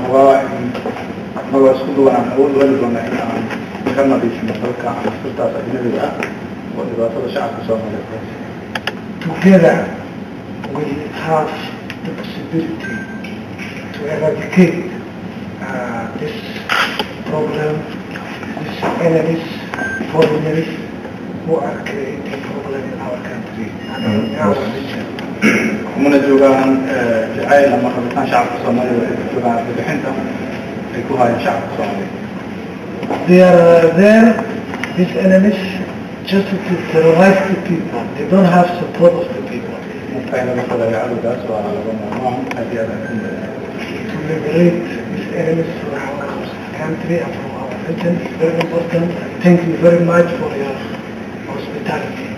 هو ما اسكو وانا اقول ولا وانا كما دي شمالك على السلطه الاجنبيه وإضافة الشعب الصومالي. Together we have the possibility to eradicate this problem, these enemies, foreigners who are creating problem in our country and in our region. من الجوغان جعاي لما خلصنا شعب الصومالي الجوغان بحنتهم يكون شعب الصومالي. They are there, these enemies, just to terrorize the people. They don't have support of the people. To liberate these enemies from our country and from our region is very important. Thank you very much for your hospitality.